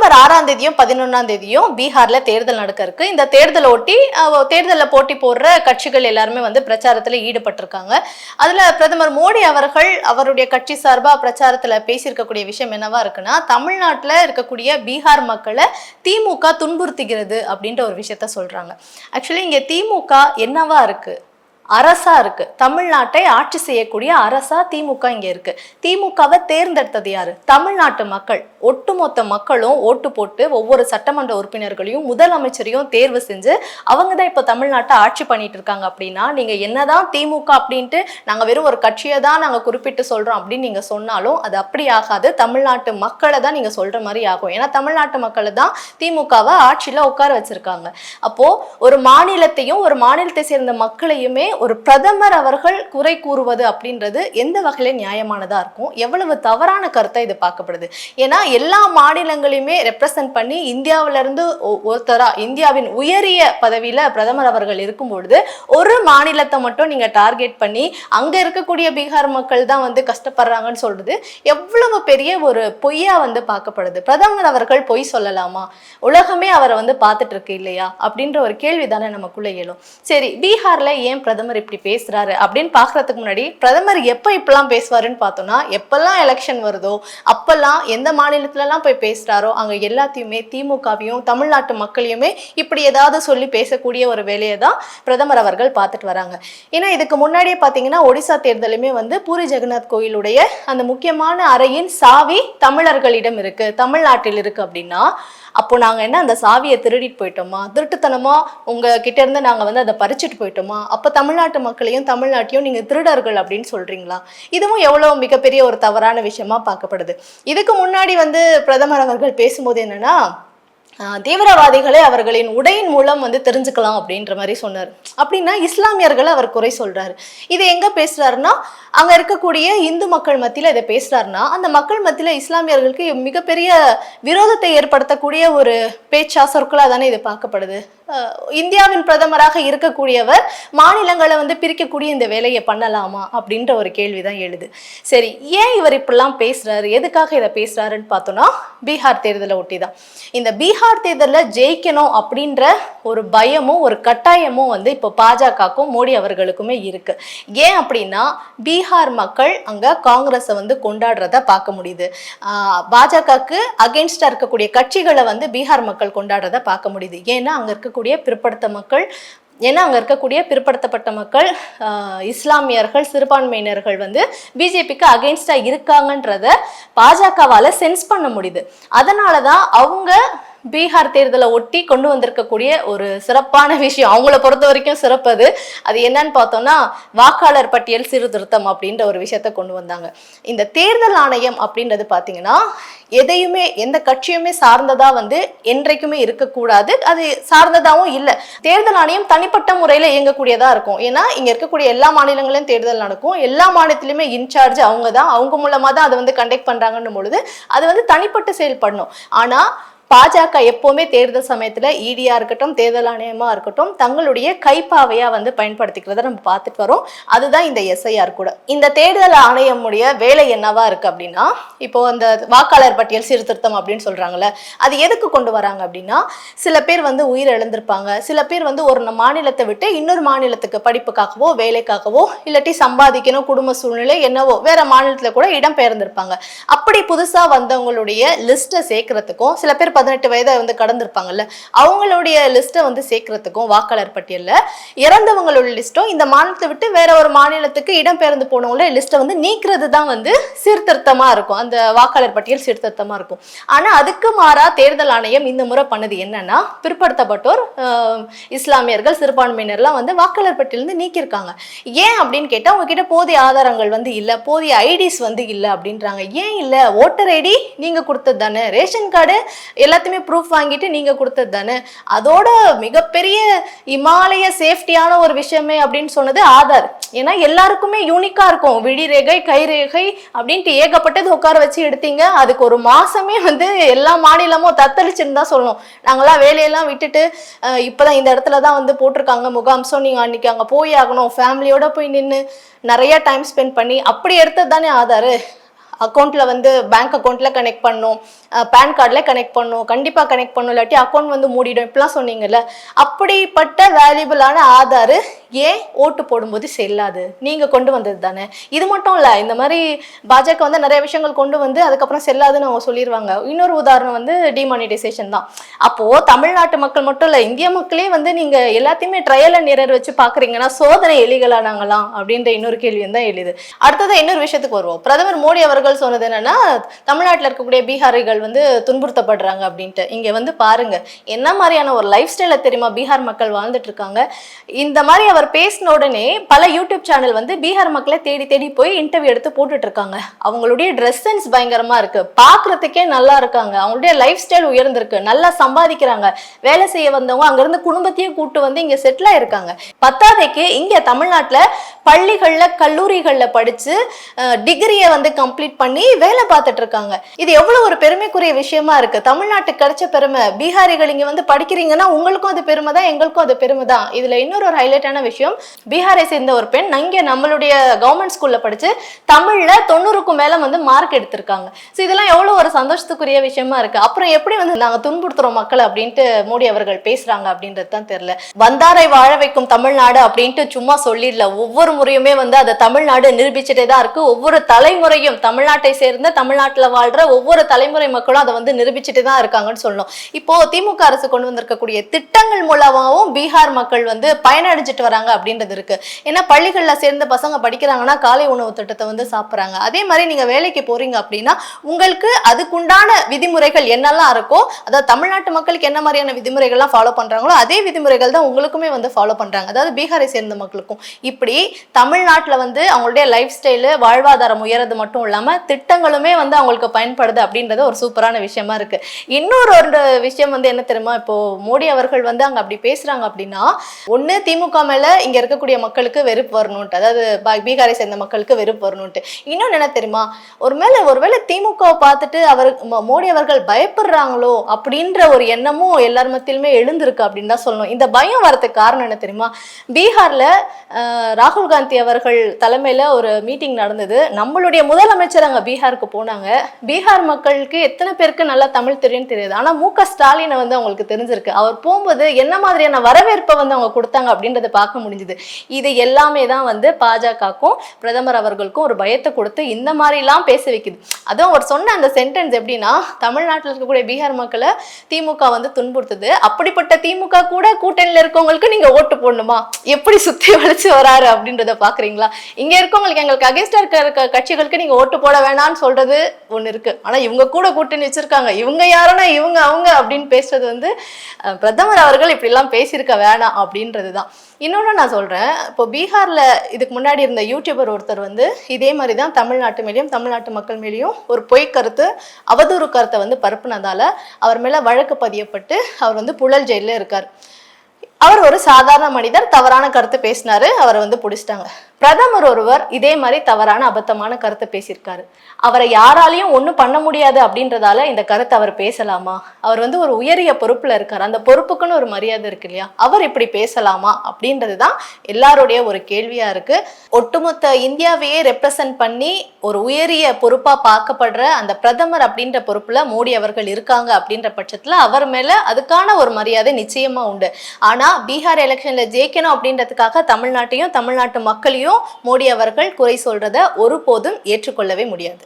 November 6ஆம் தேதியும் 11ஆம் தேதியும் பீகார்ல தேர்தல் நடக்க இருக்கு. இந்த தேர்தலை ஒட்டி தேர்தலில் போட்டி போடுற கட்சிகள் எல்லாருமே வந்து பிரச்சாரத்தில் ஈடுபட்டிருக்காங்க. அதுல பிரதமர் மோடி அவர்கள் அவருடைய கட்சி சார்பா பிரச்சாரத்துல பேசியிருக்கக்கூடிய விஷயம் என்னவா இருக்குன்னா, தமிழ்நாட்டில் இருக்கக்கூடிய பீகார் மக்களை திமுக துன்புறுத்துகிறது அப்படின்ற ஒரு விஷயத்த சொல்றாங்க. ஆக்சுவலி இங்க திமுக என்னவா இருக்கு? அரசா இருக்கு. தமிழ்நாட்டை ஆட்சி செய்யக்கூடிய அரசா திமுக இங்க இருக்கு. திமுகவை தேர்ந்தெடுத்தது யாரு? தமிழ்நாட்டு மக்கள். ஒட்டுமொத்த மக்களும் ஓட்டு போட்டு ஒவ்வொரு சட்டமன்ற உறுப்பினர்களையும் முதலமைச்சரையும் தேர்வு செஞ்சு அவங்க தான் இப்ப தமிழ்நாட்டை ஆட்சி பண்ணிட்டு இருக்காங்க. அப்படின்னா நீங்க என்னதான் திமுக அப்படின்ட்டு நாங்க வெறும் ஒரு கட்சியை தான் நாங்க குறிப்பிட்டு சொல்றோம் அப்படின்னு நீங்க சொன்னாலும் அது அப்படி ஆகாது. தமிழ்நாட்டு மக்களை தான் நீங்க சொல்ற மாதிரி ஆகும். ஏன்னா தமிழ்நாட்டு மக்களை தான் திமுகவை ஆட்சியில உட்கார வச்சிருக்காங்க. அப்போ ஒரு மாநிலத்தையும் ஒரு மாநிலத்தை சேர்ந்த மக்களையுமே ஒரு பிரதமர் அவர்கள் குறை கூறுவது அப்படின்றது எந்த வகையில நியாயமானதா இருக்கும்? எவ்வளவு தவறான கருத்தை இது பார்க்கப்படுது. ஏன்னா எல்லா மாநிலங்களையுமே ரெப்ரசன்ட் பண்ணி இந்தியாவில இருந்து ஒருத்தரா இந்தியாவின் உயரிய பதவியில பிரதமர் அவர்கள் இருக்கும் பொழுது ஒரு மாநிலத்தை மட்டும் நீங்க டார்கெட் பண்ணி அங்க இருக்கக்கூடிய பீகார் மக்கள் தான் வந்து கஷ்டப்படுறாங்கன்னு சொல்றது எவ்வளவு பெரிய ஒரு பொய்யா வந்து பார்க்கப்படுது. பிரதமர் அவர்கள் பொய் சொல்லலாமா? உலகமே அவரை வந்து பார்த்துட்டு இருக்கு இல்லையா அப்படின்ற ஒரு கேள்வி தானே நமக்குள்ள எழும். சரி, பீகார்ல ஏன் பிரதமர் இப்படி பேசுறாரு அப்படின்னு பாக்குறதுக்கு முன்னாடி பிரதமர் எப்ப இப்பெல்லாம் பேசுவாருன்னு பார்த்தோம்னா, எப்பெல்லாம் எலெக்ஷன் வருதோ அப்பெல்லாம் எந்த மாநிலத்துல எல்லாம் போய் பேசுறாரோ அங்க எல்லாத்தையுமே திமுகவையும் தமிழ்நாட்டு மக்களையுமே இப்படி ஏதாவது சொல்லி பேசக்கூடிய ஒரு வேலையை தான் பிரதமர் அவர்கள் பார்த்துட்டு வராங்க. ஏன்னா இதுக்கு முன்னாடியே பாத்தீங்கன்னா ஒடிசா தேர்தலுமே வந்து பூரி ஜெகநாத் கோயிலுடைய அந்த முக்கியமான அறையின் சாவி தமிழர்களிடம் இருக்கு, தமிழ்நாட்டில் இருக்கு அப்படின்னா அப்போ நாங்கள் என்ன அந்த சாவியை திருடிட்டு போயிட்டோமா? திருட்டுத்தனமா உங்க கிட்ட இருந்து நாங்கள் வந்து அதை பறிச்சுட்டு போயிட்டோமா? அப்போ தமிழ்நாட்டு மக்களையும் தமிழ்நாட்டையும் நீங்கள் திருடர்கள் அப்படின்னு சொல்றீங்களா? இதுவும் எவ்வளோ மிகப்பெரிய ஒரு தவறான விஷயமா பார்க்கப்படுது. இதுக்கு முன்னாடி வந்து பிரதமர் அவர்கள் பேசும்போது என்னன்னா, தீவிரவாதிகளை அவர்களின் உடையின் மூலம் வந்து தெரிஞ்சுக்கலாம் அப்படின்ற மாதிரி சொன்னார். அப்படின்னா இஸ்லாமியர்களை அவர் குறை சொல்றாரு. இதை எங்க பேசுறாருன்னா, அங்க இருக்கக்கூடிய இந்து மக்கள் மத்தியில இதை பேசுறாருன்னா அந்த மக்கள் மத்தியில இஸ்லாமியர்களுக்கு மிகப்பெரிய விரோதத்தை ஏற்படுத்தக்கூடிய ஒரு பேச்சா சொற்களா தானே இது பார்க்கப்படுது. இந்தியாவின் பிரதமராக இருக்கக்கூடியவர் மாநிலங்களை வந்து பிரிக்கக்கூடிய இந்த வேலையை பண்ணலாமா அப்படின்ற ஒரு கேள்விதான் எழுது. சரி, ஏன் இவர் இப்படிலாம் பேசுறாரு, எதுக்காக இதை பேசுறாருன்னு பார்த்தோம்னா பீகார் தேர்தலை ஒட்டிதான். இந்த பீகார் தேர்தலில் ஜெயிக்கணும் அப்படின்ற ஒரு பயமும் ஒரு கட்டாயமும் வந்து இப்போ பாஜகவுக்கும் மோடி அவர்களுக்குமே இருக்கு. ஏன் அப்படின்னா பீகார் மக்கள் அங்க காங்கிரஸை வந்து கொண்டாடுறத பார்க்க முடியுது. பாஜகவுக்கு அகெயின்ஸ்டா இருக்கக்கூடிய கட்சிகளை வந்து பீகார் மக்கள் கொண்டாடுறத பார்க்க முடியுது. ஏன்னா அங்க இருக்கக்கூடிய பிற்படுத்தப்பட்ட மக்கள், இஸ்லாமியர்கள், சிறுபான்மையினர்கள் வந்து பிஜேபிக்கு அகெயின்ஸ்டா இருக்காங்கன்றத பாஜகவால சென்ஸ் பண்ண முடியுது. அதனாலதான் அவங்க பீகார் தேர்தலை ஒட்டி கொண்டு வந்திருக்கக்கூடிய ஒரு சிறப்பான விஷயம், அவங்கள பொறுத்த வரைக்கும் சிறப்பது அது என்னன்னு பார்த்தோம்னா வாக்காளர் பட்டியல் சீர்திருத்தம் அப்படின்ற ஒரு விஷயத்த கொண்டு வந்தாங்க. இந்த தேர்தல் ஆணையம் அப்படின்றது பார்த்தீங்கன்னா எதையுமே எந்த கட்சியுமே சார்ந்ததா வந்து என்றைக்குமே இருக்கக்கூடாது, அது சார்ந்ததாகவும் இல்லை. தேர்தல் ஆணையம் தனிப்பட்ட முறையில் இயங்கக்கூடியதா இருக்கும். ஏன்னா இங்க இருக்கக்கூடிய எல்லா மாநிலங்களிலும் தேர்தல் நடக்கும், எல்லா மாநிலத்திலுமே இன்சார்ஜ் அவங்க தான், அவங்க மூலமா தான் அதை வந்து கண்டக்ட் பண்றாங்கன்னும் பொழுது அது வந்து தனிப்பட்டு செயல்படணும். ஆனா பாஜக எப்பவுமே தேர்தல் சமயத்துல இடியா இருக்கட்டும் தேர்தல் ஆணையமா இருக்கட்டும் தங்களுடைய கைப்பாவையா வந்து பயன்படுத்திக்கிறத நம்ம பார்த்துட்டு வரோம். அதுதான் இந்த எஸ்ஐஆர் கூட. இந்த தேர்தல் ஆணையமுடைய வேலை என்னவா இருக்கு அப்படின்னா, இப்போ அந்த வாக்காளர் பட்டியல் சீர்திருத்தம் அப்படின்னு சொல்றாங்கல்ல, அது எதுக்கு கொண்டு வராங்க அப்படின்னா, சில பேர் வந்து உயிர் இழந்திருப்பாங்க, சில பேர் வந்து ஒரு மாநிலத்தை விட்டு இன்னொரு மாநிலத்துக்கு படிப்புக்காகவோ வேலைக்காகவோ இல்லாட்டி சம்பாதிக்கணும், குடும்ப சூழ்நிலை என்னவோ வேற மாநிலத்துல கூட இடம் பெயர்ந்திருப்பாங்க. அப்படி புதுசா வந்தவங்களுடைய லிஸ்ட்டை சேர்க்கறதுக்கும், சில பேர் 18 வயதை வந்து கடந்திருப்பாங்கல்ல, அவங்களுடைய லிஸ்ட்டை வந்து சேர்க்கறதுக்கும் வாக்காளர் பட்டியல்ல இறந்தவங்களோட லிஸ்ட்டும் இந்த மாநிலத்தை விட்டு வேற ஒரு மாநிலத்துக்கு இடம்பெயர்ந்து போனவங்களோட லிஸ்ட்டை வந்து நீக்கிறது தான் வந்து சீர்திருத்தமா இருக்கும், அந்த வாக்காளர் பட்டியல் சீர்திருத்தமா இருக்கும். ஆனா அதுக்கு மாறா தேர்தல் ஆணையம் இந்த முறை பண்ணது என்னன்னா, பிற்படுத்தப்பட்டோர், இஸ்லாமியர்கள், சிறுபான்மையினர்லாம் வந்து வாக்காளர் பட்டியல் இருந்து நீக்கியிருக்காங்க. ஏன் அப்படின்னு கேட்டா உங்ககிட்ட போதிய ஆதாரங்கள் வந்து இல்லை, போதிய ஐடிஸ் வந்து இல்லை அப்படின்றாங்க. ஏன் இல்லை? ஓட்டர் ஐடி நீங்க கொடுத்தது தானே, ரேஷன் கார்டு எல்லாத்தையுமே ப்ரூஃப் வாங்கிட்டு நீங்க கொடுத்தது தானே, அதோட மிகப்பெரிய இமாலய சேஃப்டியான ஒரு விஷயமே அப்படின்னு சொன்னது ஆதார். ஏன்னா எல்லாருக்குமே யூனிக்கா இருக்கும், விழிரேகை, கைரேகை அப்படின்ட்டு ஏகப்பட்டது உட்கார வச்சு எடுத்தீங்க. அதுக்கு ஒரு மாசமே வந்து எல்லா மாநிலமும் தத்தளிச்சுன்னு தான் சொல்லணும். நாங்களாம் வேலையெல்லாம் விட்டுட்டு இப்பதான் இந்த இடத்துல தான் வந்து போட்டிருக்காங்க முகாம்சம், நீங்க அன்னைக்கு அங்க போய் ஆகணும், ஃபேமிலியோட போய் நின்று நிறைய டைம் ஸ்பெண்ட் பண்ணி அப்படி எடுத்தது தானே ஆதார். அக்கௌண்ட்ல வந்து பேங்க் அக்கௌண்ட்ல கனெக்ட் பண்ணும், பேன் கார்டில் கனெக்ட் பண்ணும், கண்டிப்பாக கனெக்ட் பண்ணும், இல்லாட்டி அக்கௌண்ட் வந்து மூடிடும், இப்படிலாம் சொன்னீங்கல்ல. அப்படிப்பட்ட வேல்யூபிளான ஆதார் ஏன் ஓட்டு போடும்போது செல்லாது? நீங்கள் கொண்டு வந்தது தானே. இது மட்டும் இல்லை, இந்த மாதிரி பாஜக வந்து நிறைய விஷயங்கள் கொண்டு வந்து அதுக்கப்புறம் செல்லாதுன்னு அவங்க சொல்லிடுவாங்க. இன்னொரு உதாரணம் வந்து டிமானிட்டைசேஷன் தான். அப்போது தமிழ்நாட்டு மக்கள் மட்டும் இல்லை, இந்திய மக்களே வந்து நீங்கள் எல்லாத்தையுமே ட்ரையல் அண்ட் எரர் வச்சு பார்க்குறீங்கன்னா சோதனை எலிகளானாங்களாம் அப்படின்ற இன்னொரு கேள்வி தான் எழுது. அடுத்தது இன்னொரு விஷயத்துக்கு வருவோம். பிரதமர் மோடி அவர்கள் சொன்னது என்னன்னா, தமிழ்நாட்டில் இருக்கக்கூடிய பீகாரிகள் வந்து துன்புறுத்தப்படுறாங்க அப்படின்ட்டு. இங்க வந்து பாருங்க என்ன மாதிரியான ஒரு லைஃப் ஸ்டைல தெரியுமா பீகார் மக்கள் வாழ்ந்துட்டு இருக்காங்க. இந்த மாதிரி அவர் பேசின உடனே பல யூடியூப் சேனல் வந்து பீகார் மக்களை தேடி தேடி போய் இன்டர்வியூ எடுத்து போட்டுட்டு இருக்காங்க. அவங்களுடைய ட்ரெஸ் சென்ஸ் பயங்கரமா இருக்கு, பாக்குறதுக்கே நல்லா இருக்காங்க, அவங்களுடைய லைஃப் ஸ்டைல் உயர்ந்திருக்கு, நல்லா சம்பாதிக்கிறாங்க, வேலை செய்ய வந்தவங்க அங்கிருந்து குடும்பத்தையும் கூட்டு வந்து இங்க செட்டில் ஆயிருக்காங்க. பத்தாவதுக்கு இங்க தமிழ்நாட்டுல பள்ளிகள்ல கல்லூரிகள்ல படிச்சு டிகிரியை வந்து கம்ப்ளீட் பண்ணி வேலை பார்த்துட்டு இருக்காங்க. இது எவ்வளவு ஒரு பெருமைக்குரிய விஷயமா இருக்கு. தமிழ்நாட்டுக்கு கிடைச்ச பெருமை. பீகாரிகள் இங்க வந்து படிக்கிறீங்கன்னா உங்களுக்கும் அது பெருமை தான், எங்களுக்கும் அது பெருமை தான். இதுல இன்னொரு ஒரு ஹைலைட்டான விஷயம், பீகாரை சேர்ந்த ஒரு பெண் இங்க நம்மளுடைய கவர்மெண்ட் ஸ்கூல்ல படிச்சு தமிழ்ல 90க்கும் மேல வந்து மார்க் எடுத்திருக்காங்க. ஸோ இதெல்லாம் எவ்வளவு ஒரு சந்தோஷத்துக்குரிய விஷயமா இருக்கு. அப்புறம் எப்படி வந்து நாங்க துன்புறுத்துறோம் மக்களை அப்படின்ட்டு மோடி அவர்கள் பேசுறாங்க அப்படின்றது தான் தெரியல. வந்தாரை வாழ வைக்கும் தமிழ்நாடு அப்படின்ட்டு சும்மா சொல்லிடல, ஒவ்வொரு முறையுமே வந்து அதை தமிழ்நாடு நிரூபிச்சுட்டே தான் இருக்கு. ஒவ்வொரு தலைமுறையும் தமிழ்நாட்டை சேர்ந்த தமிழ்நாட்டுல வாழ்ற ஒவ்வொரு தலைமுறை மக்களும் அதை வந்து நிரூபிச்சுட்டு தான் இருக்காங்கன்னு சொல்லணும். இப்போ திமுக அரசு கொண்டு வந்திருக்கக்கூடிய திட்டங்கள் மூலமாகவும் பீகார் மக்கள் வந்து பயனடைஞ்சிட்டு வராங்க அப்படின்றது இருக்கு. ஏன்னா பள்ளிகள்ல சேர்ந்த பசங்க படிக்கிறாங்கன்னா காலை உணவு திட்டத்தை வந்து சாப்பிட்றாங்க. அதே மாதிரி நீங்க வேலைக்கு போறீங்க அப்படின்னா உங்களுக்கு அதுக்குண்டான விதிமுறைகள் என்னெல்லாம் இருக்கோ, அதாவது தமிழ்நாட்டு மக்களுக்கு என்ன மாதிரியான விதிமுறைகள்லாம் ஃபாலோ பண்றாங்களோ அதே விதிமுறைகள் தான் உங்களுக்குமே வந்து ஃபாலோ பண்றாங்க, அதாவது பீகாரை சேர்ந்த மக்களுக்கும். இப்படி தமிழ்நாட்டுல வந்து அவங்களுடைய லைஃப் ஸ்டைலு வாழ்வாதாரம் உயர்றது மட்டும் இல்லாம திட்டங்களுமே வந்து அவங்களுக்கு பயன்படுது அப்படின்றது ஒரு சூப்பரான விஷயமா இருக்கு. இன்னொரு ஒரு விஷயம் வந்து என்ன தெரியுமா, இப்போ மோடி அவர்கள் வந்து அங்க அப்படி பேசுறாங்க அப்படின்னா, ஒண்ணு திமுக மேல இங்க இருக்கக்கூடிய மக்களுக்கு வெறுப்பு வரணும்ட்டு, அதாவது பீகாரை சேர்ந்த மக்களுக்கு வெறுப்பு வரணும்ட்டு. இன்னொன்னு என்ன தெரியுமா, ஒருவேளை திமுகவை பார்த்துட்டு மோடி அவர்கள் பயப்படுறாங்களோ அப்படின்ற ஒரு எண்ணமும் எல்லார் மத்தியிலுமே எழுந்திருக்கு அப்படின்னு தான் சொல்லணும். இந்த பயம் வரதுக்கு காரணம் என்ன தெரியுமா, பீகார்ல ராகுல் காந்தி அவர்கள் தலைமையில ஒரு மீட்டிங் நடந்தது. நம்மளுடைய முதலமைச்சர் அங்க பீகாருக்கு போனாங்க. பீகார் மக்களுக்கு எத்தனை பேருக்கு நல்லா தமிழ் தெரியும்னு தெரியாது, ஆனா மு.க. ஸ்டாலினை வந்து அவங்களுக்கு தெரிஞ்சிருக்கு. அவர் போகும்போது என்ன மாதிரியான வரவேற்பை வந்து அவங்க கொடுத்தாங்க அப்படின்றத பார்க்க முடிஞ்சது. இது எல்லாமே தான் வந்து பாஜகக்கும் பிரதமர் அவர்களுக்கும் ஒரு பயத்தை கொடுத்து இந்த மாதிரிலாம் பேச வைக்குது. அதுவும் அவர் சொன்ன அந்த சென்டென்ஸ் எப்படின்னா, தமிழ்நாட்டில் இருக்கக்கூடிய பீகார் மக்களை திமுக வந்து துன்புறுத்துது, அப்படிப்பட்ட திமுக கூட கூட்டணியில் இருக்கவங்களுக்கு நீங்க ஓட்டு போடணுமா, எப்படி சுத்தி வளைச்சு வராரு அப்படின்றத பாக்குறீங்களா? இங்க இருக்கவங்களுக்கு எங்களுக்கு அகேன்ஸ்டா இருக்க கட்சிகளுக்கு நீங்க ஓட்டு போட வேணாம்னு சொல்றது ஒண்ணு இருக்கு, ஆனா இவங்க கூட கூட்டணி வச்சிருக்காங்க, இவங்க யாருன்னா இவங்க அவங்க அப்படின்னு பேசுறது வந்து பிரதமர் அவர்கள் இப்படி எல்லாம் பேசியிருக்க வேணாம் அப்படின்றதுதான். இன்னொன்னு நான் சொல்றேன், இப்போ பீகார்ல இதுக்கு முன்னாடி இருந்த யூடியூபர் ஒருத்தர் வந்து இதே மாதிரி தான் தமிழ்நாட்டு மேலேயும் தமிழ்நாட்டு மக்கள் மேலேயும் ஒரு பொய் கருத்து, அவதூறு கருத்தை வந்து பரப்புனதால அவர் மேல வழக்கு பதியப்பட்டு அவர் வந்து புழல் ஜெயில இருக்கார். அவர் ஒரு சாதாரண மனிதர், தவறான கருத்து பேசினாரு, அவரை வந்து பிடிச்சிட்டாங்க. பிரதமர் ஒருவர் இதே மாதிரி தவறான அபத்தமான கருத்தை பேசியிருக்காரு. அவரை யாராலையும் ஒன்றும் பண்ண முடியாது அப்படின்றதால இந்த கருத்தை அவர் பேசலாமா? அவர் வந்து ஒரு உயரிய பொறுப்புல இருக்கார், அந்த பொறுப்புக்குன்னு ஒரு மரியாதை இருக்கு இல்லையா, அவர் இப்படி பேசலாமா அப்படின்றது தான் எல்லாருடைய ஒரு கேள்வியா இருக்கு. ஒட்டுமொத்த இந்தியாவையே ரெப்ரசன்ட் பண்ணி ஒரு உயரிய பொறுப்பா பார்க்கப்படுற அந்த பிரதமர் அப்படின்ற பொறுப்புல மோடி அவர்கள் இருக்காங்க அப்படின்ற பட்சத்துல அவர் மேல அதுக்கான ஒரு மரியாதை நிச்சயமா உண்டு. ஆனா பீகார் எலெக்ஷன்ல ஜெயிக்கணும் அப்படின்றதுக்காக தமிழ்நாட்டையும் தமிழ்நாட்டு மக்களையும் மோடி அவர்கள் குறை சொல்றத ஒருபோதும் ஏற்றுக்கொள்ளவே முடியாது.